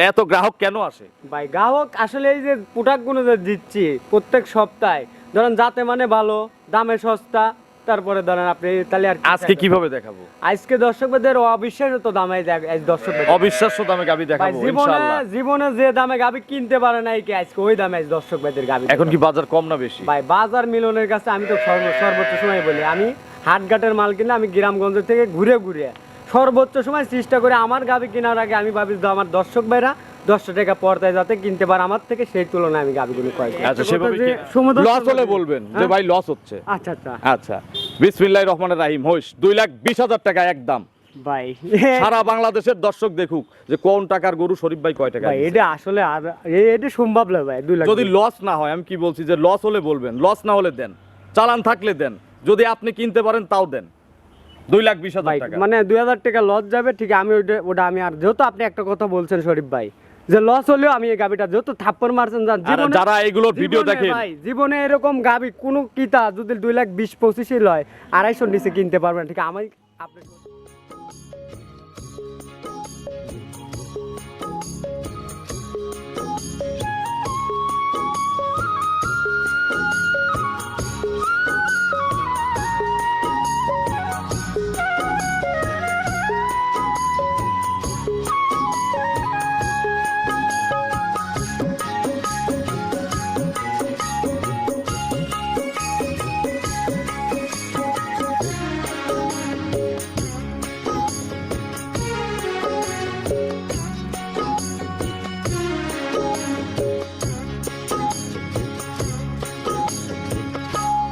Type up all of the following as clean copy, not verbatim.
এত গ্রাহক কেন আসে? ভাই গ্রাহক আসলে এই যে প্রোডাক্টগুলো যে দিচ্ছি প্রত্যেক সপ্তাহে, ধরেন যাতে মানে ভালো, দামে সস্তা, তারপরে ধরেন আপনি তাহলে আর আজকে কিভাবে দেখাবো? আজকে দর্শকদের অবিশ্বাস্য দামে দর্শক অবিশ্বাস্য দামে গাবি দেখাবো ইনশাআল্লাহ। জীবনে যে দামে গাবি কিনতে পারে নাই কি আজকে ওই দামে দর্শক ভাইদের গাবি। এখন কি বাজার কম না বেশি? ভাই বাজার মিলনের কাছে আমি তো সর্বোচ্চ সময় বলি, আমি হাটঘাটের মাল কিনলে আমি গ্রামগঞ্জ থেকে ঘুরে ঘুরে সর্বোচ্চ সময় চেষ্টা করে আমার গাবি কেনার আগে আমি ভাবি আমার দর্শক ভাইরা 10 টাকা পর্দায় যাতে কিনতে পারে আমার থেকে, সেই তুলনায় আমি গাবিগুলো ক্রয় করি। আচ্ছা, সেভাবে লস হলে বলবেন যে ভাই লস হচ্ছে। আচ্ছা আচ্ছা আচ্ছা, বিসমিল্লাহির রহমানির রহিম। হোস 2,20,000 টাকা একদম ভাই। সারা বাংলাদেশের দর্শক দেখুক যে কোন টাকার গরু শরীফ ভাই কয় টাকা ভাই এটা আসলে আর এটা সম্ভব না ভাই। 2 লাখ যদি লস না হয়, আমি কি বলছি যে লস হলে বলবেন, লস না হলে দেন, চালান থাকলে দেন, যদি আপনি কিনতে পারেন তাও দেন। 2,20,000 টাকা মানে 2000 টাকা লস যাবে, ঠিক আমি ওটা আমি আর যেহেতু আপনি একটা কথা বলছেন শরীফ ভাই যে লস হলেও আমি এই গাবিটা যেহেতু থাপ্পড় মারছেন যারা এগুলোর ভিডিও দেখেন ভাই, জীবনে এরকম গাবি কোন কিতা যদি 2,20,25 লয় 250 নিচে কিনতে পারবেন, ঠিক আমি আপনি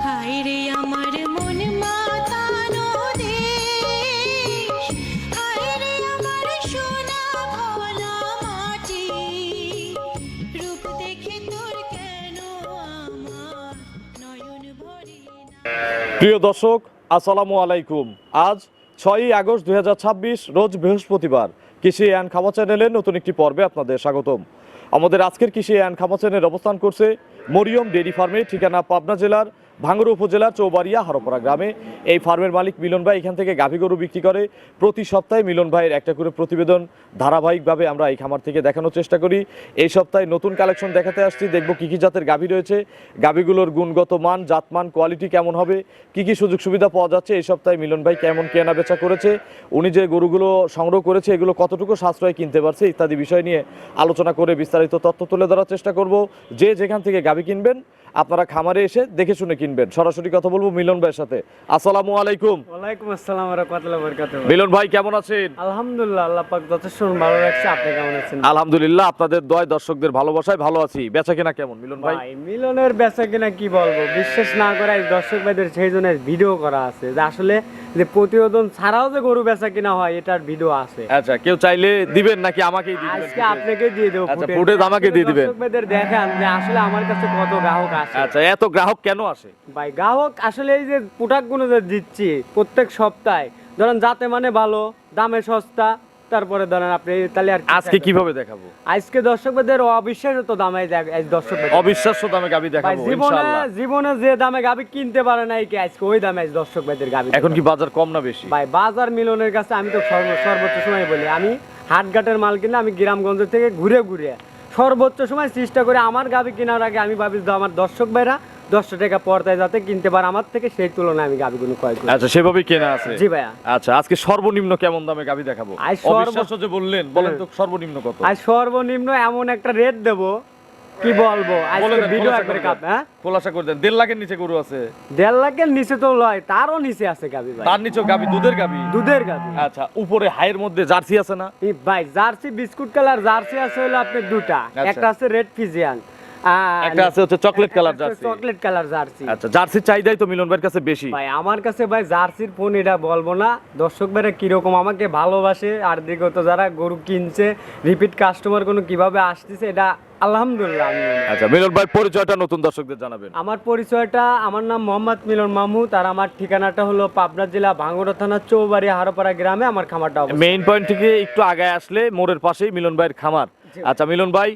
হায়রে আমার মন মাতানো দেশ, হায়রে আমার সোনা ভোলা মাটি, রূপ দেখে তোর কেন আমার নয়ন ভরে না। প্রিয় দর্শক, আসসালামু আলাইকুম। আজ 6ই আগস্ট 2026 রোজ বৃহস্পতিবার। কৃষি অ্যান্ড খামা চ্যানেলের নতুন একটি পর্বে আপনাদের স্বাগতম। আমাদের আজকের কৃষি অ্যান্ড খামা চ্যানেল অবস্থান করছে মরিয়ম ডেইরি ফার্মে, ঠিকানা পাবনা জেলার ভাঙ্গুড়া উপজেলার চৌবাড়িয়া হারোপাড়া গ্রামে। এই ফার্মের মালিক মিলন ভাই এখান থেকে গাভী গরু বিক্রি করে। প্রতি সপ্তাহে মিলন ভাইয়ের একটা করে প্রতিবেদন ধারাবাহিকভাবে আমরা এই খামার থেকে দেখানোর চেষ্টা করি। এই সপ্তাহে নতুন কালেকশন দেখাতে আসছি, দেখব কী কী জাতের গাভী রয়েছে, গাভীগুলোর গুণগত মান, জাতমান, কোয়ালিটি কেমন হবে, কী কী সুযোগ সুবিধা পাওয়া যাচ্ছে। এই সপ্তাহে মিলন ভাই কেমন কেনা বেচা করেছে, উনি যে গরুগুলো সংগ্রহ করেছে এগুলো কতটুকু সাশ্রয় কিনতে পারছে ইত্যাদি বিষয় নিয়ে আলোচনা করে বিস্তারিত তথ্য তুলে ধরার চেষ্টা করব। যে যেখান থেকে গাভী কিনবেন আপনারা খামারে এসে দেখে শুনে কিনবেন। সরাসরি কথা বলবো মিলন ভাইয়ের সাথে। আসসালামু আলাইকুম। ওয়ালাইকুম আসসালাম ওয়া রাহমাতুল্লাহি ওয়া বারাকাতুহু। মিলন ভাই কেমন আছেন? আলহামদুলিল্লাহ, আল্লাহ পাক যথেষ্ট ভালো রাখছে। আপনি কেমন আছেন? আলহামদুলিল্লাহ, আপনাদের দয় দর্শকদের ভালোবাসায় ভালো আছি। বেচা কেনা কেমন মিলন ভাই? ভাই মিলনের বেচা কিনা কি বলবো, বিশ্বাস না করে দর্শক ভাইদের সেই জন্য ভিডিও করা আছে যে আসলে যে প্রতিবেদন ছাড়াও যে গরু বেচা কিনা হয় এটার ভিডিও আছে। আচ্ছা, কেউ চাইলে দিবেন নাকি আমাকেই দিয়ে দিবেন? আজকে আপনাকে দিয়ে দেব। আচ্ছা, ফুটেজ আমাকে দিয়ে দিবেন। দর্শক ভাইদের দেখান যে আসলে আমার কাছে কত গ্রাহক আসে। আচ্ছা, এত গ্রাহক কেন আসে? ভাই গ্রাহক আসলে এই যে প্রোডাক্টগুলো যে দিচ্ছি প্রত্যেক সপ্তাহে, ধরেন যাতে মানে ভালো, দামে সস্তা, তারপরে ধরেন আপনি তাহলে আর আজকে কিভাবে দেখাবো? আজকে দর্শক ভাইদের অবিশ্বাস্য দামে দর্শক ভাই অবিশ্বাস্য দামে গাবি দেখাবো ইনশাআল্লাহ। জীবনে যে দামে গাবি কিনতে পারে নাই কি আজকে ওই দামে দর্শক ভাইদের গাবি। এখন কি বাজার কম না বেশি? ভাই বাজার মিলনের কাছে আমি তো সর্বোচ্চ সময় বলি, আমি হাটঘাটের মাল কিনলে আমি গ্রামগঞ্জ থেকে ঘুরে ঘুরে সর্বোচ্চ সময় চেষ্টা করে আমার গাবি কেনার আগে আমি ভাবি আমার দর্শক ভাইরা 10 টাকা পর্দায় যাতে কিনতে পারে আমার থেকে, সেই তুলনায় আমি গাবিগুলো ক্রয় করি। আচ্ছা, সেভাবেই কেনা আছে। জি ভাইয়া। আচ্ছা, আজকে সর্বনিম্ন কেমন দামে গাবি দেখাবো? অবিশ্বাস্য যে বললেন, বলেন তো সর্বনিম্ন কত? আর সর্বনিম্ন এমন একটা রেট দেব কি বলবো, আজকে ভিডিও একবারে কাপ হ্যাঁ খোলাসা করে দেন। 1.5 লাখের নিচে গরু আছে? 1.5 লাখের নিচে তো লয়, তারও নিচে আছে গাবি ভাই। তার নিচেও গাবি, দুধের গাবি? দুধের গাবি। আচ্ছা, উপরে হাইয়ের মধ্যে জার্সি আছে না? এই ভাই জার্সি বিস্কুট কালার জার্সি আছে হলো আপনি দুটা, একটা আছে রেড ফিজিয়ান, একটা আছে হচ্ছে chocolate colour jersey. Chocolate colour jersey. আচ্ছা, জার্সির চাহিদাই তো মিলন ভাইয়ের কাছে বেশি। ভাই আমার কাছে ভাই জার্সির ফোন এটা বলবো না, দর্শক ভাইরা কিরকম আমাকে ভালোবাসে আর দিগত যারা গরু কিনছে রিপিট কাস্টমার কোনো কিভাবে আসতেছে এটা আলহামদুলিল্লাহ। আচ্ছা, মিলন ভাই পরিচয়টা নতুন দর্শকদের জানাবেন। আমার পরিচয়টা, আমার নাম মোহাম্মদ মিলন মাহমুদ আর আমার ঠিকানাটা হলো পাবনা জেলা ভাঙ্গুড়া থানা চৌবাড়িয়া হারোপাড়া গ্রামে আমার খামারটা অবস্থিত। মেইন পয়েন্ট থেকে একটু আগায় আসলে মোড়ের পাশেই মিলন ভাইয়ের খামার। আচ্ছা মিলন ভাই,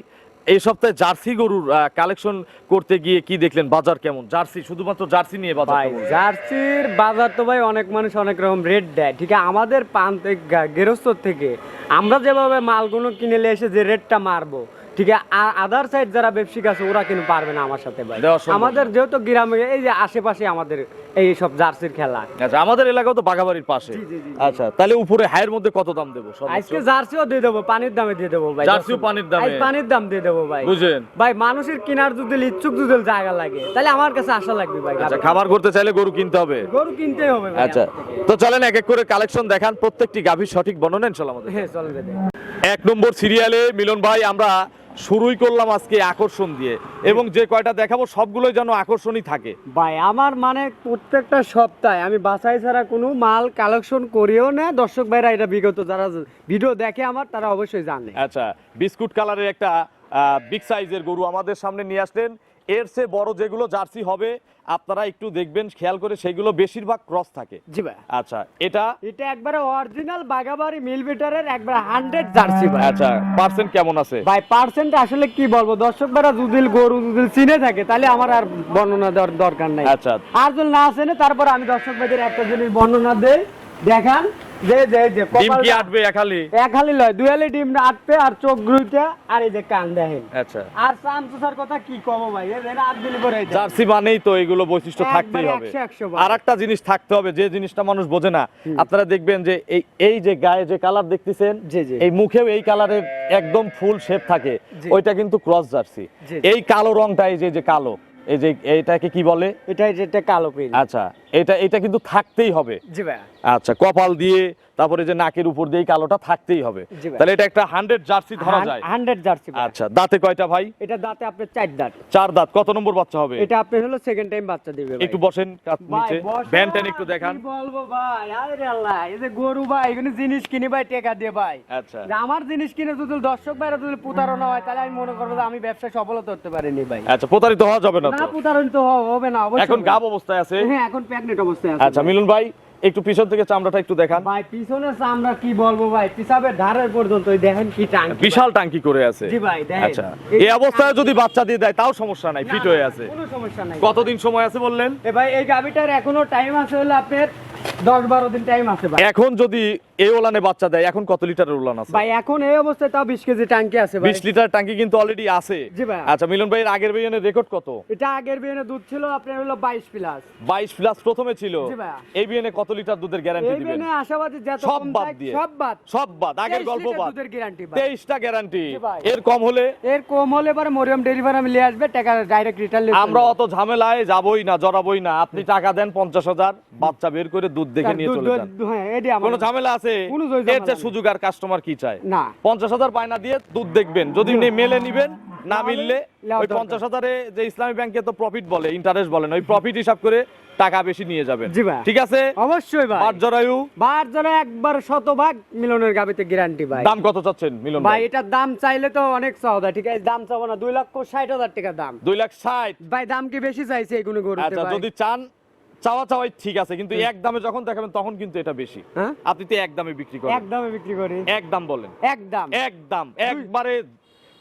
এই সপ্তাহে জার্সি গরুর কালেকশন করতে গিয়ে কি দেখলেন? বাজার কেমন? জার্সি, শুধুমাত্র জার্সি নিয়ে বাজার ভাই কেমন? জার্সির বাজার তো ভাই অনেক মানুষ অনেক রকম রেট দেয়, ঠিক আছে। আমাদের গেরস্ত থেকে আমরা যেভাবে মালগুলো কিনে নিয়ে এসে যে রেটটা মারবো, ঠিক আছে, আদার সাইড যারা ব্যবসায়িক আছে ওরা কিন্তু পারবে না আমার সাথে ভাই। দেওয়া সম্ভব আমাদের যেহেতু গ্রামে এই যে আশেপাশে আমাদের এই সব জার্সির খেলা, আচ্ছা, আমাদের এলাকাও তো বাগাবাড়ির পাশে। জি, জি, জি। আচ্ছা, তাহলে উপরে হায়ের মধ্যে কত দাম দেবো? আজকে জার্সিও দিয়ে দেবো, পানির দামে দিয়ে দেবো ভাই। জার্সিও পানির দামে? আজ পানির দাম দিয়ে দেবো ভাই। বুঝেন? ভাই মানুষের কেনার যদি ইচ্ছুক যদি জায়গা লাগে তাহলে আমার কাছে আশা লাগবে ভাই। আচ্ছা, খাবার করতে চাইলে গরু কিনতে হবে। গরু কিনতেই হবে ভাই আচ্ছা, আমার থেকে। তো চলেন এক এক করে কালেকশন দেখান, প্রত্যেকটি গাভীর সঠিক বর্ণনা ইনশাআল্লাহ আমাদের। হ্যাঁ চলেন রে। 1 নম্বর সিরিয়ালে মিলন ভাই আমরা শুরুই করলাম আজকে আকর্ষণ দিয়ে, এবং যে কয়টা দেখাবো সবগুলোই যেন আকর্ষণই থাকে। ভাই আমার মানে প্রত্যেকটা সপ্তাহে আমি বাছাই ছাড়া কোনো মাল কালেকশন করিও না। দর্শক ভাইরা এটা বিগত যারা ভিডিও দেখে আমার তারা অবশ্যই জানে। আচ্ছা, বিস্কুট কালারের একটা বিগ সাইজের গরু আমাদের সামনে নিয়ে আসলেন। এর চেয়ে বড় যেগুলো জার্সি হবে আপনারা একটু দেখবেন খেয়াল করে, সেগুলো বেশিরভাগ ক্রস থাকে। জি ভাই। আচ্ছা, এটা এটা একবারে অরিজিনাল বাগাবাড়ি মিল বিটারের একবারে 100 জার্সি ভাই। আচ্ছা, পার্সেন্ট কেমন আছে? ভাই পার্সেন্ট আসলে কি বলবো, দর্শক ভাইরা যদি গরু যদি চিনে থাকে তাহলে আমার আর বর্ণনা দেওয়ার দরকার নাই। আচ্ছা, আর যদি না চেনে তারপর আমি দর্শক ভাইদের একটা জিনিস বর্ণনা দেই, দেখান যে যে যে ডিম কি আটবে একালি? এক হালি লয়, দুই হালি ডিম আটবে, আর চোখ গ্রুইটা, আর এই যে কান দেখেন। আচ্ছা, আর সামসুসার কথা কি কব ভাই, এর আট দিন করে এই যে। জার্সি মানেই তো এগুলো বৈশিষ্ট্য থাকতেই একবারে হবে। 100 ভাই। আর একটা জিনিস থাকতে হবে, যে জিনিসটা মানুষ বোঝে না। আপনারা দেখবেন যে এই যে গায়ে যে কালার দেখতেছেন, জি, জি। এই মুখেও এই কালারের একদম ফুল শেপ থাকে, জি। ওইটা কিন্তু ক্রস জার্সি। জি। এই কালো রংটা, এই যে কালো, এই যে এইটাকে কি বলে? এটাই যেটা কালো পেন। আচ্ছা, এটা কিন্তু থাকতেই হবে। জি ভাই। আচ্ছা, কপাল দিয়ে তারপরে যে নাকের উপর দিয়ে এই কালোটা থাকতেই হবে। জি ভাই। তাহলে এটা একটা 100 জার্সি ধরা যায়। 100 জার্সি ভাই। আচ্ছা, দাঁতে কয়টা ভাই? এটা দাঁতে আপনার 4 দাঁত। 4 দাঁত। কত নম্বর বাচ্চা হবে? এটা আপনার হলো সেকেন্ড টাইম বাচ্চা দিবে ভাই। একটু বসেন নিচে, ভাই, বসো। ভ্যান ট্যান একটু দেখান। কি বলবো ভাই, আরে আল্লাহ, এই যে গরু ভাই, এখানে জিনিস কিনি ভাই টাকা দিয়ে ভাই। আচ্ছা, যে আমার জিনিস কিনে যদি দর্শক ভাইরা যদি প্রতারণা হয় তাহলে আমি মনে করবো যে আমি ব্যবসায় সফলতা করতে পারিনি ভাই। আচ্ছা, প্রতারিত হওয়া যাবে না না, তো? প্রতারণা তো হবে না অবশ্যই। এখন গাব অবস্থায় আছে। হ্যাঁ, এখন প্রেগনেন্ট অবস্থায় আছে। আচ্ছা, মিলন ভাই একটু পিছন থেকে চামড়াটা একটু দেখান। ভাই পিছনে আমরা কি বলবো ভাই, পিছাবের ধারের পর্যন্ত ওই দেখেন কি টাঙ্কি। বিশাল টাঙ্কি করে আছে। জি ভাই, দেখেন। আচ্ছা, এই অবস্থায় যদি বাচ্চা দিয়ে দেয় তাও সমস্যা নাই, ফিট হয়ে আছে। কোনো সমস্যা নাই। কতদিন সময় আছে বললেন? এ ভাই এই গাবিটার এখনো টাইম আছে হলো আপনার 10-12 দিন টাইম আছে ভাই। এখন যদি এই ওলানে বাচ্চা দেয়, এখন কত লিটারের ওলান আছে? ভাই এখন এই অবস্থায় তাও 20 কেজি টাঙ্কি আছে ভাই। 20 লিটার টাঙ্কি কিন্তু অলরেডি আছে। জি ভাই। আচ্ছা, মিলন ভাইয়ের আগের বিয়ানের রেকর্ড কত? এটা আগের বিয়ানে দুধ ছিল আপনার হলো 22 প্লাস। 22 প্লাস প্রথমে ছিল। জি ভাই। এই বিয়ানে কত লিটার দুধের গ্যারান্টি এই দিবেন? বিয়ানে আশাবাদী যত সব কম বাদ থাকে, দিয়ে। সব বাদ। সব বাদ, আগের 23 গল্প লিটার বাদ। দুধের গ্যারান্টি ভাই। 23টা গ্যারান্টি। জি ভাই। এর কম হলে? এর কম হলে পরে মরিয়ম ডেলিভারি আমি নিয়ে আসবে, টাকা ডাইরেক্ট রিটার্ন আমরা অত ঝামেলায় যাবই না, জড়াবই না। আপনি টাকা দেন 50,000, বাচ্চা বের করে দুধ দেখে নিয়ে চলে যান। হ্যাঁ, এটাই আমার কোনো ঝামেলা আছে? কোনো ঝামেলা এর চেয়ে নেই। সুযোগ আর কাস্টমার কি চায়? না। 50,000 বায়না দিয়ে দুধ দেখবেন, যদি মেলে নিবেন, না মিললে নেওয়া ওই দরকার। 50,000-এ যে ইসলামী ব্যাংকে তো প্রফিট বলে, ইন্টারেস্ট বলেন, ওই প্রফিট হিসাব করে টাকা বেশি নিয়ে যাবেন। জি ভাই। ঠিক আছে? অবশ্যই ভাই। বাট জরায়ু বার জন্য একবার শতভাগ মিলনের গাবিতে গ্যারান্টি ভাই। দাম কত চাচ্ছেন মিলন ভাই ভাই? এটার দাম চাইলে তো অনেক চাওয়া, ঠিক আছে, দাম চাবো না, 2,60,000 টাকা দাম। 2,60,000। ভাই দাম কি বেশি চাইছে এগুলো গরুতে আচ্ছা, ভাই? যদি চান চাওয়াই ঠিক আছে, কিন্তু এক দামে যখন দেখাবেন তখন কিন্তু এটা বেশি। হ্যাঁ? আপনি তো এক দামে বিক্রি করেন। এক দামে বিক্রি করি। এক দাম বলেন। একদম। একদম একবারে,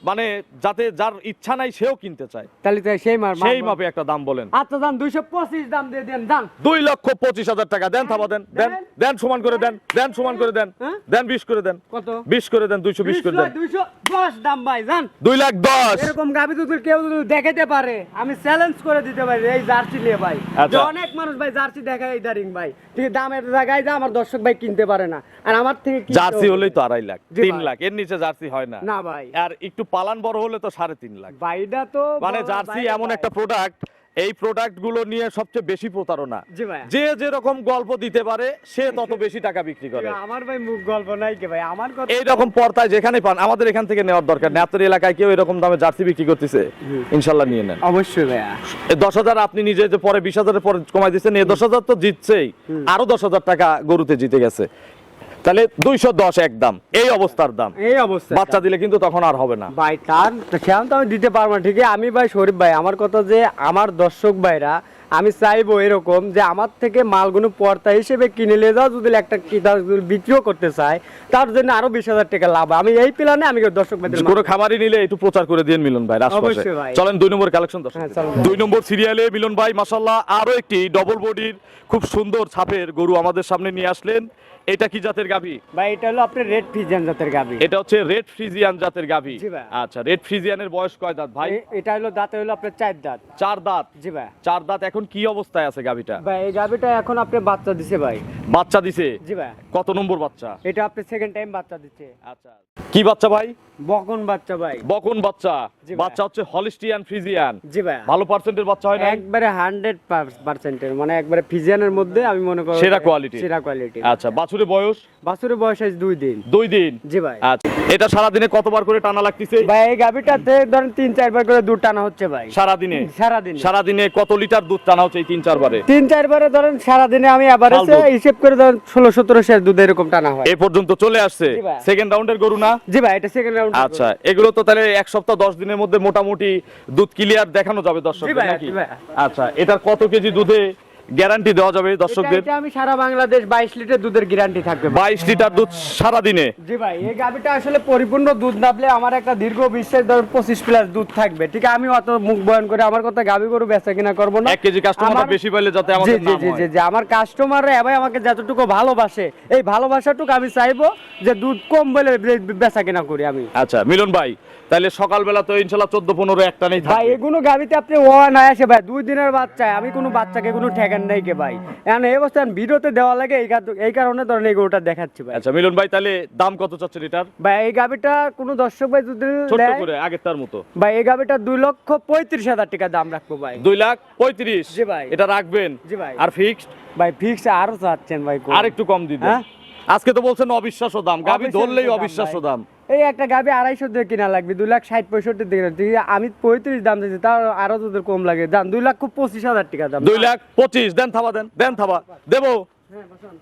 মানে যাতে যার ইচ্ছা নাই সেও কিনতে চায়, তাহলে তো সেই সেই মাপে একটা দাম বলেন। আচ্ছা দাম 225 দাম দিয়ে দেন, দাম 2,25,000 টাকা দেন। থাবা দেন, দেন দেন, সমান করে দেন, দেন সমান করে দেন, হ্যাঁ? দেন 20 করে দেন, কত? 20 করে দেন, 220 করে দেন। 210 দাম ভাই, জান 2,10,000। এরকম গাবি যদি কেউ যদি দেখাতে পারে আমি চ্যালেঞ্জ করে দিতে পারি এই জার্সি নিয়ে ভাই। আচ্ছা। যে অনেক মানুষ ভাই জার্সি দেখায় এই দারিং ভাই, ঠিক আছে, দামের জায়গায় যা আমার দর্শক ভাই কিনতে পারে না, আর আমার থেকে কিনতে জার্সি হবে। হলেই তো 2.5 লাখ, জি 3 ভাই। লাখ, এর নিচে জার্সি হয় না। না ভাই। আর একটু পালান বড় হলে তো 3.5 লাখ। ভাইটা তো মানে বড় জার্সি ভাই, এমন ভাই। একটা প্রোডাক্ট, এই প্রোডাক্ট গুলো নিয়ে সবচেয়ে বেশি প্রতারণা। জি ভাই। যে যেরকম গল্প দিতে পারে সে তত বেশি টাকা বিক্রি করে। আমার ভাই মুখ গল্প নাই কে ভাই, আমার কথা এই রকম পর্দায় যেখানে পান, আমাদের এখান থেকে নেওয়ার দরকার নেই। আপনার এলাকায় কেউ এরকম দামে জার্সি বিক্রি করতেছে, ইনশাল্লাহ নিয়ে নেন। অবশ্যই ভাইয়া। এই 10,000 আপনি নিজে যে পরে 20,000-এর পরে কমাই দিচ্ছেন, এই 10,000 তো জিতছেই, আরো 10,000 টাকা গরুতে জিতে গেছে। তাহলে 210 একদম এই অবস্থার দাম। এই অবস্থা বাচ্চা দিলে কিন্তু তখন আর হবে না। ভাই তার সেরকম তো আমি দিতে পারবো না ঠিকই। আমি ভাই শরীফ ভাই, আমার কথা যে আমার দর্শক ভাইরা আমি চাইবো এরকম যে আমার থেকে মালগুলো পর্তা হিসেবে কিনে নিয়ে যাও, যদি একটা কিতা বিক্রিও করতে চায় তার জন্য আরো 20,000 টাকা লাভ। আমি এই প্ল্যানে আমি দর্শক ভাইদের কোনো খামারই নিলে একটু প্রচার করে দিন মিলন ভাই আশপাশে। অবশ্যই ভাই। চলেন 2 নম্বর কালেকশন দর্শক। হ্যাঁ, চলেন। 2 নম্বর সিরিয়ালে মিলন ভাই মাশাআল্লাহ আরো একটি ডবল বডির খুব সুন্দর ছাপের গরু আমাদের সামনে নিয়ে আসলেন। এটা কি জাতের গাভী? ভাই এটা হলো আপনার রেড ফিজিয়ান জাতের গাবি। এটা হচ্ছে রেড ফ্রিজিয়ান জাতের গাভী। জি ভাই। আচ্ছা, রেড ফ্রিজিয়ানের বয়স কয় দাঁত ভাই? এটা হলো দাঁতে হলো আপনার 4 দাঁত। 4 দাঁত। জি ভাই। 4 দাঁত। এখন কি অবস্থায় আছে গাভীটা? ভাই এই গাবিটা এখন আপনি বাচ্চা দিছে ভাই। বাচ্চা দিছে? জি ভাই। কত নম্বর বাচ্চা? এটা আপনি সেকেন্ড টাইম বাচ্চা দিচ্ছে। আচ্ছা, কি বাচ্চা ভাই? বকন বাচ্চা ভাই। বকন বাচ্চা। জি ভাই। বাচ্চা হচ্ছে হলিস্টিয়ান ফ্রিজিয়ান। জি ভাই। ভালো পার্সেন্টের বাচ্চা হয় না? একবারে 100% এর মানে একবারে ফিজিয়ানের মধ্যে আমি মনে করি সেরা কোয়ালিটি। সেরা কোয়ালিটি। আচ্ছা, বাছুরের বয়স? বাছুরের বয়স আজ 2 দিন। 2 দিন। জি ভাই। আচ্ছা, এটা সারা দিনে কতবার করে টানা লাগতেছে? ভাই এই গাবিটাতে ধরেন 3-4 বার করে দুধ টানা হচ্ছে ভাই। সারা দিনে? সারা দিন। সারা দিনে কত লিটার দুধ টানা হচ্ছে এই 3-4 বারে? 3-4 বারে ধরেন সারা দিনে আমি এভারেজে ফাল দুধ। হিসাব করে ধরেন 16-17 শের দুধ এরকম টানা হয়। এই পর্যন্ত চলে আসছে। জি ভাই। সেকেন্ড রাউন্ডের গরু না? জি ভাই, এটা সেকেন্ড রাউন্ড। আচ্ছা, এগুলো তো তাহলে 1 সপ্তাহ 10 দিনের মধ্যে মোটামুটি দুধ ক্লিয়ার দেখানো যাবে জি দর্শকদের ভাই, নাকি? জি ভাই। আচ্ছা, এটার কত কেজি দুধে গ্যারান্টি দেওয়া যাবে দর্শকদের? এটা আমি সারা বাংলাদেশ 22 লিটার দুধের গ্যারান্টি থাকবে ভাই। 22 লিটার দুধ সারা দিনে? জি ভাই, এই গাবিটা আসলে পরিপূর্ণ দুধ নাপলে আমার একটা দীর্ঘ বিশ্বাস ধর 25 প্লাস দুধ থাকবে। ঠিক আছে, আমি অত মুখ বয়ান করে আমার কথা গাবি গরু বেচা কিনা করব না। 1 কেজি কাস্টমাররা আমার- বেশি পাইলে যাতে জি আমাদের জি নাম জি হয়। জি জি আমার কাস্টমাররা ভাই আমাকে যতটুকু ভালোবাসে এই ভালোবাসাটুকু আমি চাইবো যে দুধ কম বলে বেচা কিনা করি আমি। আচ্ছা মিলন ভাই, তাহলে সকালবেলা তো ইনশাআল্লাহ 14-15 একটা নেই ভাই থাকবে। এগুলো গাবিতে আপনি ওয়ান আসে ভাই 2 দিনের বাচ্চা, আমি কোনো বাচ্চাকে কোনো ঠেকান নাই কে ভাই। এখন এই অবস্থায় ভিডিওতে দেওয়া লাগে এই কারণে ধরেন এই গরুটা দেখাচ্ছি ভাই। আচ্ছা মিলন ভাই, তাহলে দাম কত চাচ্ছেন এটার? ভাই এই গাবিটা কোনো দর্শক ভাই যদি ছোট নেয়, করে আগের তার মতো। ভাই এই গাবিটা 2,35,000 টাকা দাম রাখবো ভাই। 2,35,000? জি ভাই। এটা রাখবেন? জি ভাই। আর ফিক্সড? ভাই ফিক্স আরো চাচ্ছেন ভাই আর একটু কম দিবেন? হ্যাঁ? আজকে তো বলছেন অবিশ্বাস্য দাম, গাবি অবিশ্বাস্য ধরলেই দাম অবিশ্বাস্য ভাই। দাম। এই একটা গাবি 250 দিয়ে কিনা লাগবে, 2,60,65 দিয়ে কিনা। ঠিক আছে, আমি 35 দাম দিচ্ছি, তাও আরো তোদের কম লাগে দাম। 2,25,000 টাকা দাম। 2,25,000 দেন, থাবা দেন থাবা দেবো।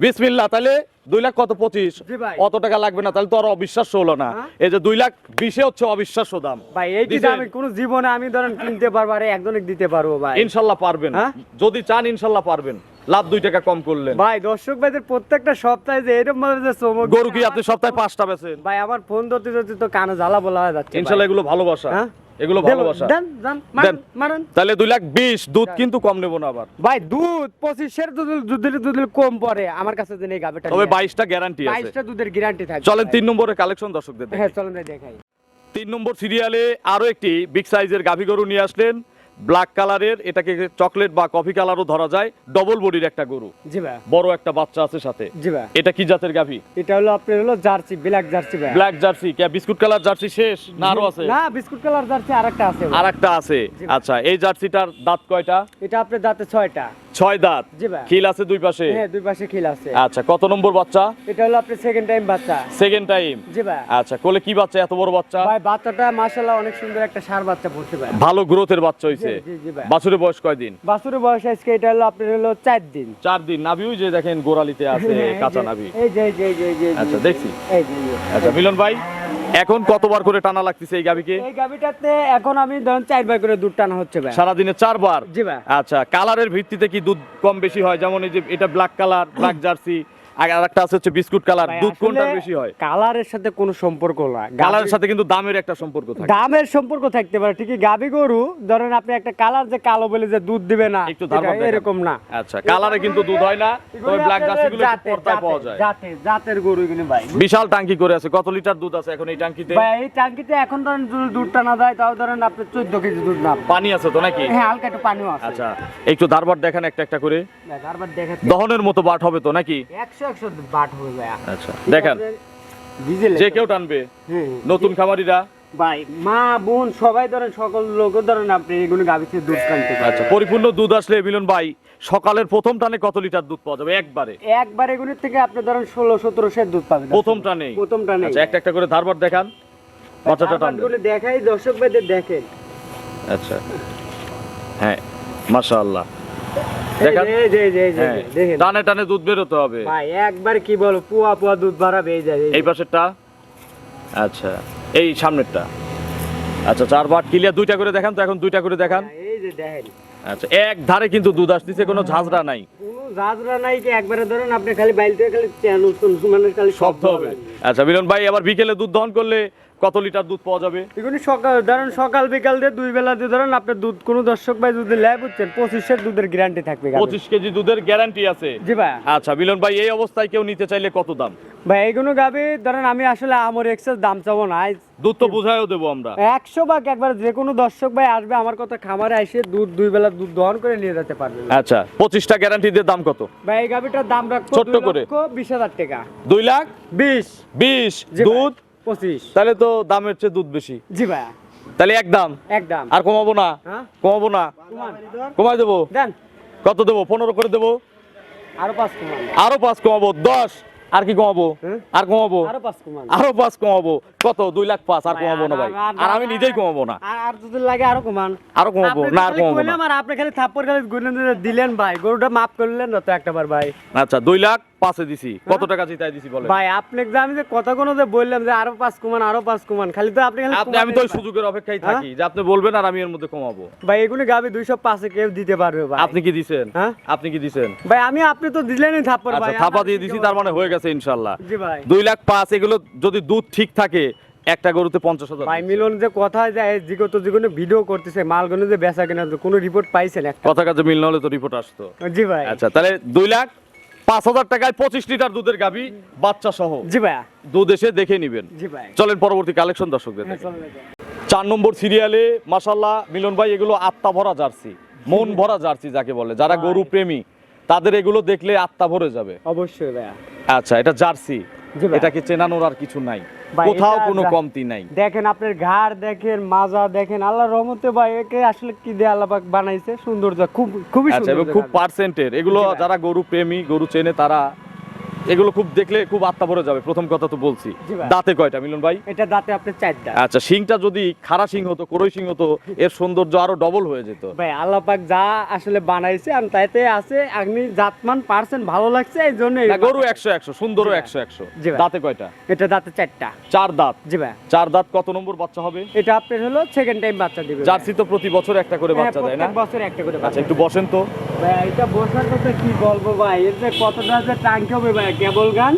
বিসমিল্লাহ, তাহলে 2,00,000 কত 25? জি ভাই। অত টাকা লাগবে না, তাহলে তো আর অবিশ্বাস্য হলো না। হ্যাঁ? এই যে 2,20,000 হচ্ছে অবিশ্বাস্য দাম। ভাই এই দিছেন? দামে কোন জীবনে আমি ধরেন কিনতে পারবো আর একজনকে দিতে পারবো ভাই। ইনশাল্লাহ পারবেন, হ্যাঁ? যদি চান ইনশাল্লাহ পারবেন। লাভ 2 টাকা কম করলেন। ভাই দর্শক ভাইদের প্রত্যেকটা সপ্তাহে যে এরকম ভাবে যে চমক গরু কি আপনি সপ্তাহে 5টা বেচেন? ভাই আমার ফোন ধরতে ধরতে তো কানে জ্বালা বলা হয়ে যাচ্ছে ভাই। ইনশাল্লাহ এগুলো ভালোবাসা, হ্যাঁ? এগুলো দেবো, ভালোবাসা। দেন দেন মারেন দেন। মারেন। তাহলে 2,20,000 দুধ কিন্তু কম নেব না আবার। ভাই দুধ 25-এর দুধ কম পড়ে আমার কাছে যে এই গাবিটা তবে 22টা গ্যারান্টি আছে। 22টা দুধের গ্যারান্টি থাকে। চলেন 3 নম্বরের কালেকশন দর্শকদের দেখাই। হ্যাঁ চলেন ভাই দেখাই। 3 নম্বর সিরিয়ালে আরো একটি বিগ সাইজের গাভী গরু নিয়ে আসলেন, ব্ল্যাক কালারের, এটাকে চকলেট বা কফি কালারও ধরা যায়, ডবল বডির একটা গরু, জি ভাই। বড় একটা বাচ্চা আছে সাথে। জি ভাই। এটা কি জাতের গাভী? এটা হলো আপনার হলো জার্সি, ব্ল্যাক জার্সি ভাই। Black jersey. কে বিস্কুট কালার জার্সি শেষ না আরো আছে? না বিস্কুট কালার জার্সি আরেকটা আছে ভাই। আরেকটা আছে। জি ভাই। আচ্ছা, এই জার্সিটার দাঁত কয়টা? এটা আপনার দাঁতে 6টা। 6 দাঁত। জি ভাই। খিল আছে 2 পাশে? হ্যাঁ 2 পাশে খিল আছে। আচ্ছা, কত নম্বর বাচ্চা? এটা হলো আপনার সেকেন্ড টাইম বাচ্চা। Second time. জি ভাই। আচ্ছা, কোলে কি বাচ্চা, এত বড় বাচ্চা? ভাই বাচ্চাটা মাশাআল্লাহ অনেক সুন্দর একটা ষাঁড় বাচ্চা পড়ছে ভাই। ভালো গ্রোথের বাচ্চা হইছে। জি, জি, ভাই। বাছুরের বয়স কয়দিন? বাছুরের বয়স আজকে এটা হলো আপনার হলো 4 দিন। 4 দিন। নাভিও যে দেখেন গোড়ালিতে আছে, হ্যাঁ, এই কাঁচা যে- নাভি। এই যে এই যে এই যে এই যে আচ্ছা, দেখছি। এই যে এই যে। আচ্ছা মিলন ভাই, এখন কতবার করে টানা লাগতেছে এই গাবিকে? এই গাবিটাতে এখন আমি ধরেন 4 বার করে দুধ টানা হচ্ছে ভাই। সারাদিনে 4 বার? জি ভাই। আচ্ছা, কালারের ভিত্তিতে কি দুধ কম বেশি হয়? যেমন এই যে এটা ব্ল্যাক কালার, ব্ল্যাক জার্সি, আর আরেকটা আছে হচ্ছে বিস্কুট কালার, ভাই, দুধ আসলে কোনটা বেশি হয়? কালারের সাথে কোনো সম্পর্ক না। কালারের সাথে কিন্তু দামের একটা সম্পর্ক থাকে। দামের সম্পর্ক থাকতে পারে ঠিকই। গাবি গরু ধরেন আপনি একটা কালার যে কালো বলে যে দুধ দিবে না, একটু ধারণা এটা এরকম না। আচ্ছা, কালারে কিন্তু দুধ হয় না, তবে ব্ল্যাক জার্সিগুলো একটু পর্দায় পাওয়া যায়। জাতের গরু এগুলো ভাই। বিশাল টাঙ্কি করে আছে। কত লিটার দুধ আছে এখন এই টাঙ্কিতে? ভাই এই টাঙ্কিতে এখন ধরেন যদি দুধ টানা যায় তাও ধরেন আপনি 14 কেজি দুধ না। পানি আছে তো নাকি? হ্যাঁ হালকা একটু পানিও আছে। আচ্ছা, একটু ধারবার দেখেন একটা একটা করে। বারবার দেখাচ্ছি। দহনের মতো বাট হবে তো নাকি? 100 বাট হয়ে যায়। আচ্ছা, দেখেন ডিজেল যে কেউ টানবে, হ্যাঁ নতুন খামারিরা। ভাই মা বোন সবাই ধরেন সকল লোক ধরেন আপনি এগুলো গাবিতে দুধ টানতে পারেন। আচ্ছা, পরিপূর্ণ দুধ আসলে মিলন ভাই সকালের প্রথম টানে কত লিটার দুধ পাওয়া যাবে একবারে? একবার এগুলোর থেকে আপনি ধরেন 16-17 সের দুধ পাবেন প্রথম টানে? প্রথম টানে। আচ্ছা, একটা একটা করে ধারবার দেখান, বাচ্চাটা টান। বাচ্চাগুলো দেখাই দর্শক ভাইদের দেখেন। আচ্ছা, হ্যাঁ মাশাআল্লাহ। দেখান। এই দেখেন টানে টানে দুধ বেরোতে হবে। ভাই একবার কি বলো পুয়া পুয়া দুধ ভরা বেয়ে যায় এই পাশেরটা, আচ্ছা এই সামনেরটা, আচ্ছা 4 বাট ক্লিয়ার। দুইটা করে দেখান তো, এখন দুইটা করে দেখান। এই যে দেখেন আচ্ছা এক ধারে কিন্তু দুধ আসতেছে, কোনো ঝাঁঝরা নাই, কোনো জাজরা নাই কি একবারে ধরেন আপনি খালি বাইল থেকে খালি মানে খালি শব্দ হবে। আচ্ছা মিলন ভাই, আবার বিকেলে দুধ দহন করলে কত লিটার দুধ পাওয়া যাবে? এগুলি সকাল ধরেন সকাল বিকাল দিয়ে 2 বেলা দিয়ে ধরেন আপনার দুধ কোনো দর্শক ভাই যদি ল্যাব হচ্ছেন 25 দুধের গ্যারান্টি থাকবে গাভীর। 25 কেজি দুধের গ্যারান্টি আছে। জি ভাই। আচ্ছা মিলন ভাই, এই অবস্থায় কেউ নিতে চাইলে কত দাম? ভাই এইগুলো গাভী ধরেন আমি আসলে আমার এক্সেস দাম চাবো না, দুধ তো বুঝাইও দেবো আমরা। 100 ভাগ একবার যে কোনো দর্শক ভাই আসবে আমার কথা খামারে এসে দুধ 2 বেলা দুধ দহন করে নিয়ে যেতে পারবে। আচ্ছা 25টা গ্যারান্টি দিয়ে দাম কত? ভাই এই গাভীটার দাম রাখবো ছোট্ট করে 2,20,000 টাকা। 2 লাখ 20 20 জি ভাই। দুধ 25। তাহলে তো দামের চেয়ে দুধ বেশি। জি ভাই তাহলে একদম একদম। আর কমাবো না? হ্যাঁ কমাবো না, কমান কমাই দেবো। দেন কত দেবো? 15 করে দেবো। আরো 5 কমান। আরো 5 কমাবো। 10 আর কি কমাবো? হ্যাঁ? আর কমাবো? আরো 5 কমান। আরো 5 কমাবো। কত? 2 লাখ 5। আর ভাই, কমাবো না ভাই, আর আমি নিজেই কমাবো না। আর যদি লাগে আরো কমান। আরো কমাবো আপনি না, আর খালি কমাবো না। কইলাম আর আপনি খালি থাপ্পড় খালি গুনে দিলেন ভাই, গরুটা মাফ করলেন না তো একটাবার ভাই। আচ্ছা 2 লাখ 5 এ দিছি। কত টাকা জিতাই দিছি বলেন? ভাই আপনি যে আমি যে কথা কোনো যে বললাম যে আরো 5 কমান আরো 5 কমান, খালি তো আপনি খালি আমি তো ওই কমালেন ভাই। সুযোগের অপেক্ষায় থাকি যে আপনি বলবেন আর আমি এর মধ্যে কমাবো। ভাই এগুলো গাবি 205 এ কেউ দিতে পারবে ভাই। আপনি কি দিছেন? হ্যাঁ? আপনি কি দিছেন? ভাই আপনি তো দিলেনই থাপ্পড় ভাই। আচ্ছা থাপা দিয়ে দিছি, তার মানে হয়ে গেছে ইনশাআল্লাহ। জি ভাই। 2 লাখ 5। এগুলো যদি দুধ ঠিক থাকে একটা গরুতে 50,000। ভাই মিলন যে কথা যায় জিগত জীবনে ভিডিও করতেছে মালগুলো যে বেচা কেনা কোনো রিপোর্ট পাইছেন একটা? কথা কাজে মিল না হলে তো রিপোর্ট আসতো। জি ভাই। আচ্ছা তাহলে 2 লাখ 5,000 টাকায় 25 লিটার দুধের গাবি বাচ্চা সহ জি ভাই। দুধ এসে দেখে নিবেন। জি ভাই। চলেন পরবর্তী কালেকশন দর্শকদের হ্যাঁ, দেখাই। চলেন ভাই। 4 নম্বর সিরিয়ালে মাশাআল্লাহ মিলন ভাই, এগুলো আত্মা ভরা জার্সি, মন ভরা জার্সি যাকে বলে, যারা গরু প্রেমী তাদের এগুলো দেখলে আত্মা ভরে যাবে। অবশ্যই ভাই। আচ্ছা এটা জার্সি, জি ভাই। এটাকে চেনানোর আর কিছু নাই, ভাই, কোথাও এটা কোনো কমতি নাই। দেখেন আপনার ঘাড় দেখেন, মাজা দেখেন, আল্লাহর রহমতে ভাই একে আসলে কি দিয়ে আল্লাহ পাক বানাইছে, সৌন্দর্য খুবই আচ্ছা এবং সুন্দর। খুব পার্সেন্টের এগুলো, জি ভাই। যারা গরু প্রেমী গরু চেনে তারা এগুলো খুব দেখলে খুব আত্মা ভরে যাবে। প্রথম কথা তো বলছি, জি ভাই। দাঁতে কয়টা মিলন ভাই? এটা দাঁতে আপনার 4 দাঁত। আচ্ছা শিংটা যদি খাড়া শিং হতো, কোরই শিং হতো, এর সৌন্দর্য আরো ডবল হয়ে যেত। ভাই আল্লাহ পাক যা আসলে বানাইছে আর তাইতে আছে আপনি জাতমান পার্সেন্ট ভালো লাগছে এই জন্য না, গরু 100 সুন্দরও জি ভাই। 100 জি ভাই। দাঁতে কয়টা? এটা দাঁতে 4টা। 4 দাঁত। জি ভাই। 4 দাঁত। কত নম্বর বাচ্চা হবে? এটা আপনার হলো সেকেন্ড টাইম বাচ্চা দিবে। জার্সি তো প্রতি বছর একটা করে বাচ্চা দেয় না? প্রত্যেক বছর একটা করে আচ্ছা বাচ্চা। একটু বসেন তো। ভাই এটা বসার কথা কি বলবো ভাই, এর যে কতটা যে টাঙ্কি হবে ভাই, কেবল গান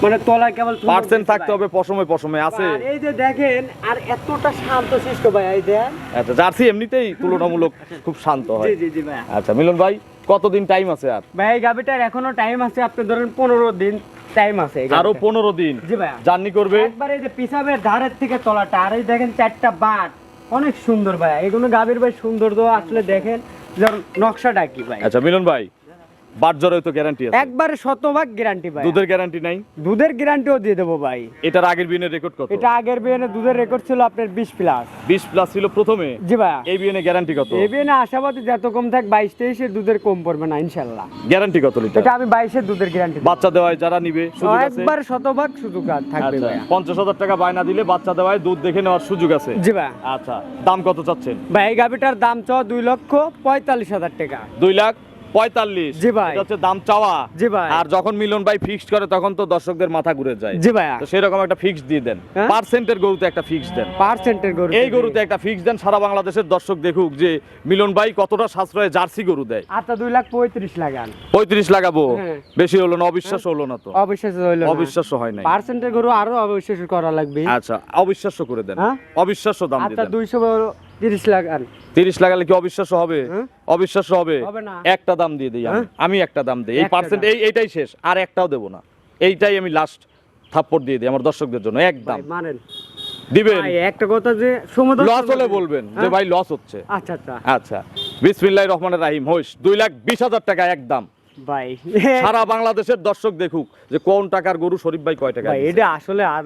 মানে তলায় কেবল পার্সেন্ট থাকতে হবে, পশমে পশমে আছে। আর এই যে দেখেন আর এতটা শান্ত শিষ্ট ভাই এই দেন। আচ্ছা জার্সি এমনিতেই তুলনামূলক খুব শান্ত জি হয়। জি জি ভাই। আচ্ছা মিলন ভাই, কতদিন টাইম আছে আর? ভাই এই গাবিটার এখনো টাইম আছে, আপনি ধরেন 15 দিন টাইম আছে এই আরো গাবিটার। 15 দিন জি ভাই। জার্নি করবে। একবার এই যে পিছাবের ধারের থেকে তলাটা আর এই দেখেন 4টা বাট অনেক সুন্দর ভাই। এগুলো গাবির ভাই সৌন্দর্য আসলে দেখেন যেমন নকশাটা কি ভাই। আচ্ছা মিলন ভাই, বাট জ্বরেও তো গ্যারান্টি আছে, একবারে 100% গ্যারান্টি ভাই। দুধের গ্যারান্টি নাই? দুধের গ্যারান্টিও দিয়ে দেবো ভাই। এটার আগের বিয়ের রেকর্ড কত? এটা আগের বিয়েনে দুধের রেকর্ড ছিল আপনার 20+। 20 প্লাস ছিল প্রথমে। জি ভাই। এই বিয়েনে গ্যারান্টি কত? এই বিয়েনে আশাবাদী যত কম থাক 22-23 দুধের কম পড়বে না ইনশাআল্লাহ। গ্যারান্টি কত লিটার? এটা আমি 22 দুধের গ্যারান্টি বাচ্চা দেওয়ায় যারা নিবে সুযোগ আছে? একবার 100% সুযোগ থাকবে আচ্ছা ভাই। 50,000 টাকা বায়না দিলে বাচ্চা দেওয়ায় দুধ দেখে নেওয়ার সুযোগ আছে। জি ভাই। আচ্ছা দাম কত চাচ্ছেন? ভাই এই গাবিটার দাম চাওয়া 2,45,000 টাকা। 2,45,000। জি ভাই। এটা হচ্ছে দাম চাওয়া। জি ভাই। আর যখন মিলন ভাই ফিক্সড করে তখন তো দর্শকদের মাথা ঘুরে যায়। জি ভাই। তো সেরকম একটা ফিক্স দিয়ে দেন, হ্যাঁ? পার্সেন্টের গরুতে একটা ফিক্স দেন। পার্সেন্টের গরু এই গরুতে একটা ফিক্স দেন, সারা বাংলাদেশের দর্শক দেখুক যে মিলন ভাই কতটা সাশ্রয়ে জার্সি গরু দেয়। আচ্ছা 2,35,000 লাগান। 35 লাগাবো? হ্যাঁ। বেশি হলো না? অবিশ্বাস্য হলো না তো? অবিশ্বাস্য হইলো না। অবিশ্বাস্য হয় নাই। পার্সেন্টের গরু আরো অবিশ্বাস্য করা লাগবে। আচ্ছা অবিশ্বাস্য করে দেন, হ্যাঁ? অবিশ্বাস্য দাম দিয়ে আচ্ছা দেন। 230 লাগান। 30 লাগালে কি অবিশ্বাস্য হবে? হ্যাঁ? অবিশ্বাস্য হবে? হবে না। একটা দাম দিয়ে দিই আমি। হ্যাঁ? আমি একটা দাম দিই, এই একটা পার্সেন্ট দাম। এইটাই শেষ, আর একটাও দেবো না। এইটাই আমি লাস্ট থাপ্পড় দিয়ে দিই আমার দর্শকদের জন্য, একদম ভাই মানেন দিবেন। ভাই একটা কথা যে সমুদ্র লস হলে বলবেন যে ভাই লস হচ্ছে। আচ্ছা আচ্ছা আচ্ছা বিসমিল্লাহির রহমানির রহিম হোস 2,20,000 টাকা একদম। ভাই সারা বাংলাদেশের দর্শক দেখুক যে কোন টাকার গরু শরীফ ভাই কয় টাকা ভাই দিছে। এটা আসলে আর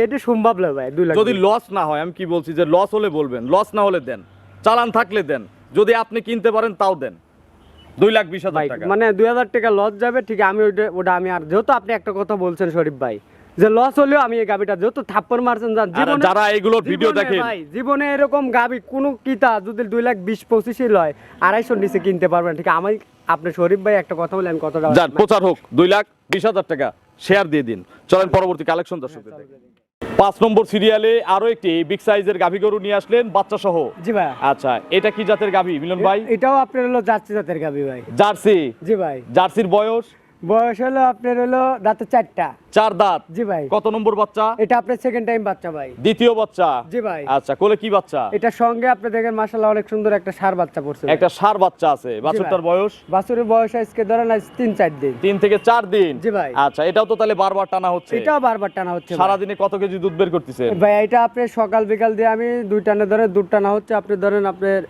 এটা সম্ভব না ভাই 2 লাখ। যদি লস না হয়, আমি কি বলছি যে লস হলে বলবেন, লস না হলে দেন, চালান থাকলে দেন, যদি আপনি কিনতে পারেন তাও দেন। 2,20,000 ভাই টাকা। মানে 2,000 টাকা লস যাবে ঠিক। আমি ওটা আমি আর যেহেতু আপনি একটা কথা বলছেন শরীফ ভাই যে লস হলেও আমি এই গাবিটা যত থাপ্পড় মারছেন আর যারা এগুলোর ভিডিও জীবনে দেখেন, ভাই জীবনে এরকম গাবি কোনো কিতা যদি 2,20,25 লয় 250 নিচে কিনতে পারবেন ঠিক আমি আপনি শরীফ ভাই একটা কথা বলেন কতটা যান প্রচার হোক 2,20,000 টাকা শেয়ার দিয়ে দিন। চলেন পরবর্তী কালেকশন দর্শকদের দেখি। 5 নম্বর সিরিয়ালে আরো একটি বিগ সাইজের গাভী গরু নিয়ে আসলেন বাচ্চা সহ। জি ভাই আচ্ছা, এটা কি জাতের গাভী মিলন ভাই? এটাও আপনার হলো জার্সি জাতের গাবি ভাই। জার্সি। জি ভাই জার্সির বয়স বয়স হলো আপনার হলো দাঁতে 4টা। 4 দাঁত। জি ভাই কত নম্বর বাচ্চা? এটা আপনার সেকেন্ড টাইম বাচ্চা ভাই। দ্বিতীয় বাচ্চা। জি ভাই আচ্ছা, কোলে কি বাচ্চা? এটার সঙ্গে আপনি দেখেন মাশাআল্লাহ অনেক সুন্দর একটা ষাঁড় বাচ্চা পড়ছে ভাই। একটা ষাঁড় বাচ্চা আছে। বাছুরটার বয়স? বাছুরের বয়স আজকে ধরেন আজ 3-4 দিন। 3 থেকে 4 দিন। জি ভাই। আচ্ছা, এটাও তো তাহলে বারবার টানা হচ্ছে। এটাও বারবার টানা হচ্ছে ভাই। সারা দিনে কত কেজি দুধ বের করতেছেন? ভাই এটা আপনি সকাল বিকাল দিয়ে আমি 2 টানে ধরে দুধ টানা হচ্ছে আপনি ধরেন আপনার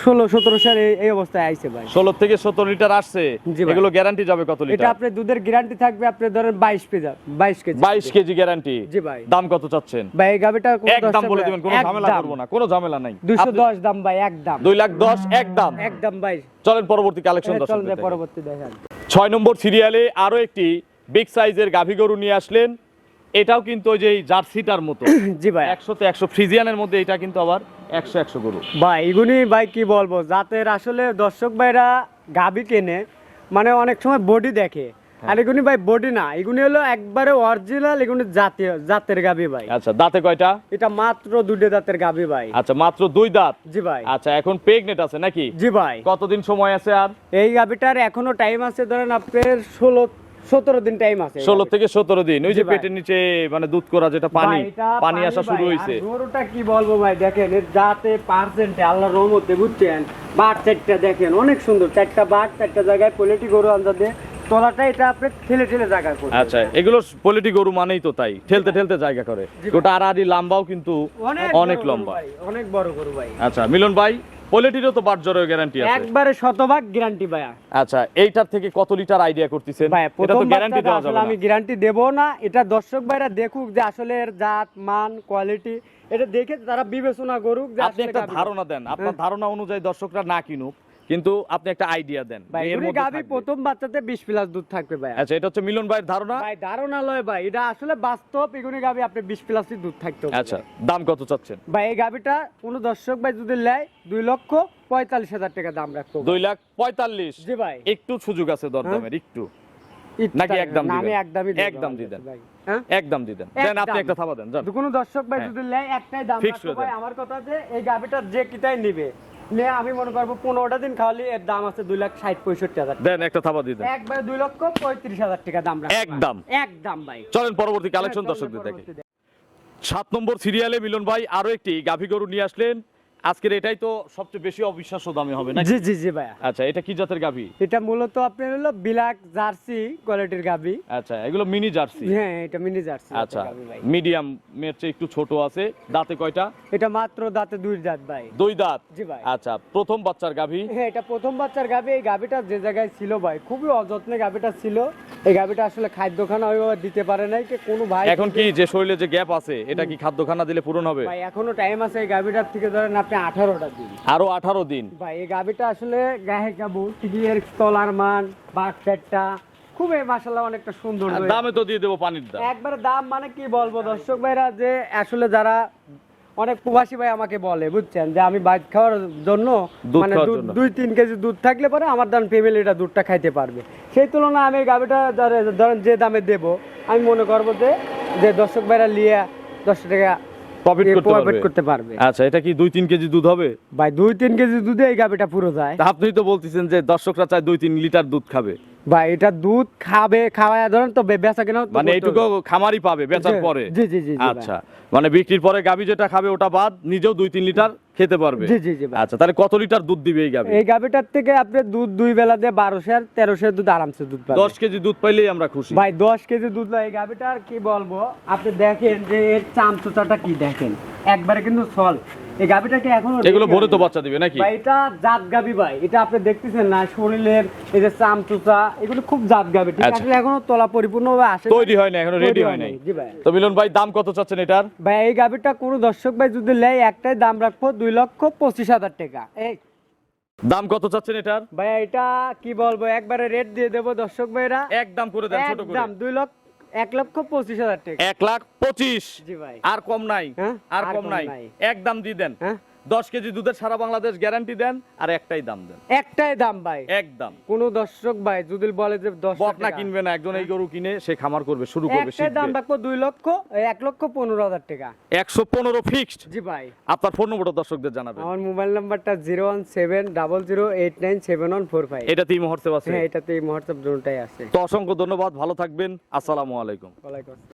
16-17 সাল এই অবস্থায় আইছে ভাই। 16 থেকে 17 লিটার আসছে। জি ভাই। এগুলো গ্যারান্টি যাবে কত এটা লিটার? আপনি দুধের গ্যারান্টি থাকবে আপনি ধরেন 22 কেজি 22 কেজি গ্যারান্টি। জি ভাই। দাম কত চাচ্ছেন? ভাই এই গাবিটা একদম বলে দিবেন, কোনো ঝামেলা করব না, কোনো ঝামেলা নাই। 210 দাম ভাই একদম। 2,10,000 একদম। একদম ভাই। চলেন পরবর্তী কালেকশন চলবে দর্শকদের দেখি। পরবর্তী দেখেন। 6 নম্বর সিরিয়ালে আরো একটি বিগ সাইজের গাভী গরু নিয়ে আসলেন। এটাও কিন্তু ওই যে এই জার্সিটার মতো। জি ভাই 100 তে 100 ফ্রিজিয়ানের মধ্যে, এটা কিন্তু আবার 100 গরু। ভাই এগুনি ভাই কি বলবো জাতের আসলে দর্শক ভাইরা গাবি কেনে মানে অনেক সময় বডি দেখে আর এগুনি ভাই বডি না এগুনি হলো একবারে অরিজিনাল এগুনি জাতের গাবি ভাই। আচ্ছা, দাঁতে কয়টা? এটা মাত্র 2 দাঁতের গাবি ভাই। আচ্ছা, মাত্র 2 দাঁত। জি ভাই। আচ্ছা, এখন প্রেগনেন্ট আছে নাকি? জি ভাই। কতদিন সময় আছে আর? এই গাবিটার এখনো টাইম আছে ধরেন আপনার 16-17 দিন টাইম আছে। 16 থেকে 17 দিন। ওই জি যে ভাই। পেটের নিচে মানে দুধ করা যেটা পানি, ভাই, এটা পানি আসা শুরু ভাই। হয়েছে। আর গরুটা কি বলবো ভাই দেখেন এর জাতে পার্সেন্টে আল্লাহর রহমতে বুঝছেন বাট চারটা দেখেন অনেক সুন্দর 4টা বাট 4টা জায়গায় কোয়ালিটি গরু আনজাতে তলাটা এটা আপনি ঠেলে ঠেলে জায়গা করে। আচ্ছা, এগুলো পোলিটি গরু মানেই তো তাই ঠেলতে ঠেলতে জায়গা করে। গোটা আড়াআড়ি লম্বাও কিন্তু অনেক বড় গরু লম্বা। ভাই, অনেক বড় গরু ভাই। আচ্ছা মিলন ভাই, পোলিটিরও তো বাট জ্বরের গ্যারান্টি আছে। একবারে শতভাগ গ্যারান্টি ভাই। আচ্ছা, এইটার থেকে কত লিটার আইডিয়া করতেছেন? ভাই এটা প্রথম তো গ্যারান্টি বাচ্চাটা দেওয়া আসলে যাবে না। আমি গ্যারান্টি দেব না, এটা দর্শক ভাইরা দেখুক যে আসলে এর জাত মান কোয়ালিটি এটা দেখে তারা বিবেচনা করুক যে আপনি আসলে একটা গাভী- ধারণা দেন, আপনার ধারণা অনুযায়ী দর্শকরা না কিনুক, কিন্তু আপনি একটা আইডিয়া দেন ভাই যে এর এগুলি মধ্যে গাভী থাকবে। প্রথম বাচ্চাতে 20 প্লাস দুধ থাকবে ভাই। আচ্ছা, এটা হচ্ছে মিলন ভাইয়ের ধারণা। ভাই ধারণা লয় ভাই এটা আসলে বাস্তব এগুলি গাভী আপনি 20 প্লাসই দুধ থাকতে হবে। আচ্ছা, দাম কত চাচ্ছেন? ভাই এই গাভীটা কোন দর্শক ভাই যদি নেয় 2,45,000 টাকা দাম রাখবো। 2,45,000। জি ভাই। একটু সুযোগ আছে দরদামের, একটু একটু নাকি টাকা- একদম না, আমি দিবেন? একদমই দেব একদম ভাই, দিবেন। ভাই। হ্যাঁ? একদম দিবেন। দেন আপনি একদম। একটা থাবা দেন, জান। কোনো দর্শক ভাই হ্যাঁ। যদি নেয় একটাই দাম Fix রাখবো করে ভাই দেন। আমার কথা যে এই গাভীটার যে কিটাই নিবে নে আমি মনে করবো 15টা দিন খাওয়ালে এর দাম আছে 2,60,65,000 টাকা। দেন একটা থাবা দিয়ে দেন। একবারে 2,35,000 টাকা দাম রাখবো ভাই। একদম। একদম ভাই। চলেন পরবর্তী কালেকশন চলেন দর্শকদের দেখি। পরবর্তী 7 নম্বর সিরিয়ালে মিলন ভাই আরো একটি গাভী গরু নিয়ে আসলেন। আজকের এটাই তো সবচেয়ে বেশি অবিশ্বাস্য দামে হবে নাকি? জি জি জি ভাই। আচ্ছা, এটা কি জাতের গাভী? এটা মূলত আপনার হলো বিলাক জার্সি কোয়ালিটির গাভী। আচ্ছা, এগুলো মিনি জার্সি। হ্যাঁ এটা মিনি জার্সি আচ্ছা, গাভী ভাই। মিডিয়াম এর চেয়ে একটু ছোট আছে। দাঁতে কয়টা? এটা মাত্র দাঁতে 2 দাঁত ভাই। 2 দাঁত। জি ভাই। আচ্ছা, প্রথম বাচ্চার গাভী। হ্যাঁ এটা প্রথম বাচ্চার গাভী। এই গাভীটা যে জায়গায় ছিল ভাই খুবই অযত্নে গাভীটা ছিল। এই গাভীটা আসলে খাদ্যখানা ওইভাবে দিতে পারে নাই কে কোনো ভাই। এখন কি যে শরীরে যে গ্যাপ আছে এটা কি খাদ্যখানা দিলে পূরণ হবে? ভাই এখনো টাইম আছে এই গাভীটার থেকে ধরেন আপনি 18টা দিন। আরো 18 দিন। ভাই এই গাভীটা আসলে গায়ে কাবু টিকিয়ের তলার মান বাট সেটটা খুবই মাশাআল্লাহ অনেকটা সুন্দর আর ভাই। দামে তো দিয়ে দেবো পানির দাম। একবারে দাম মানে কি বলবো দর্শক ভাইরা যে আসলে যারা অনেক প্রবাসী ভাই আমাকে বলে বুঝছেন যে আমি বাইক খাওয়ার জন্য দুধ মানে খাওয়ার জন্য। 2-3 কেজি দুধ থাকলে পরে আমার দাম ফ্যামিলিটা দুধটা খাইতে পারবে সেই তুলনায় আমি এই গাভীটা ধরেন যে দামে দেব আমি মনে করবো যে দর্শক ভাইরা নিয়ে 10 টাকা প্রফিট করতে প্রফিট পারবে। করতে পারবে। আচ্ছা, এটা কি 2-3 কেজি দুধ হবে? ভাই 2-3 কেজি দুধে এই গাভীটা পুরো যায়। তা আপনি তো বলতেছেন যে দর্শকরা চায় 2-3 লিটার দুধ খাবে। ভাই এটা দুধ খাবে খাওয়ায় ধরেন তো বেচা কেনা মানে এইটুকু খামারই পাবে বেচার পরে? জি জি জি জি আচ্ছা, মানে বিক্রির পরে গাভী যেটা খাবে ওটা বাদ নিজেও 2-3 লিটার খেতে পারবে। জি জি জি ভাই। আচ্ছা, তাহলে কত লিটার দুধ দিবে এই গাভী? এই গাভীটার থেকে আপনি দুধ 2 বেলা দিয়ে 1200-1300 দুধ আরামসে দুধ পাবেন। 10 কেজি দুধ পাইলেই আমরা খুশি। ভাই 10 কেজি দুধ লয় এই গাভীটার কি বলবো আপনি দেখেন যে এর চামচুচাটা কি দেখেন একবারে কিন্তু সল এই গাভীটাকে এখনো এগুলো ভরে তো বাচ্চা দিবে নাকি? ভাই এটা জাত গাভী ভাই এটা আপনি দেখতেছেন না শরীরের এই যে চামচুচা এগুলো খুব জাত গাভী ঠিক আচ্ছা। আছে এখনো তলা পরিপূর্ণভাবে আসে তৈরি হয় না, এখনো রেডি হয় নাই। জি ভাই। তো মিলন ভাই দাম কত চাচ্ছেন এটার? ভাই এই গাভীটা কোনো দর্শক ভাই যদি নেয় একটাই দাম রাখবো 2,25,000 টাকা। এই দাম কত চাচ্ছেন এটার? ভাই এটা কি বলবো একবারে রেট দিয়ে দেবো দর্শক ভাইরা একদম করে দেন ছোট করে। একদম 1,25,000 টাকা। 1,25,000 জি ভাই। আর কম নাই? হ্যাঁ, আর কম নাই? একদম দিয়ে দেন। হ্যাঁ 10 কেজি দুধের সারা বাংলাদেশ গ্যারান্টি দেন, আর একটাই দাম দেন, একটাই দাম ভাই। একদম। কোন দর্শক ভাই যদি বলে যে 10 বকনা কিনবে না, একজন এই গরু কিনে সে খামার করবে, শুরু করবে, একটাই দাম শিখবে। রাখবো 1,15,000 টাকা। 115 ফিক্সড। জি ভাই। আপনার ফোন নম্বরটা দর্শকদের জানাবেন। আমার মোবাইল নাম্বারটা 01700897145। এটাতেই মুহূর্তে আছে। হ্যাঁ এটাতে এই মুহূর্তে দুটোটাই আছে। তো অসংখ্য ধন্যবাদ, ভালো থাকবেন, আসসালামু আলাইকুম। ওয়ালাইকুম আসসালাম।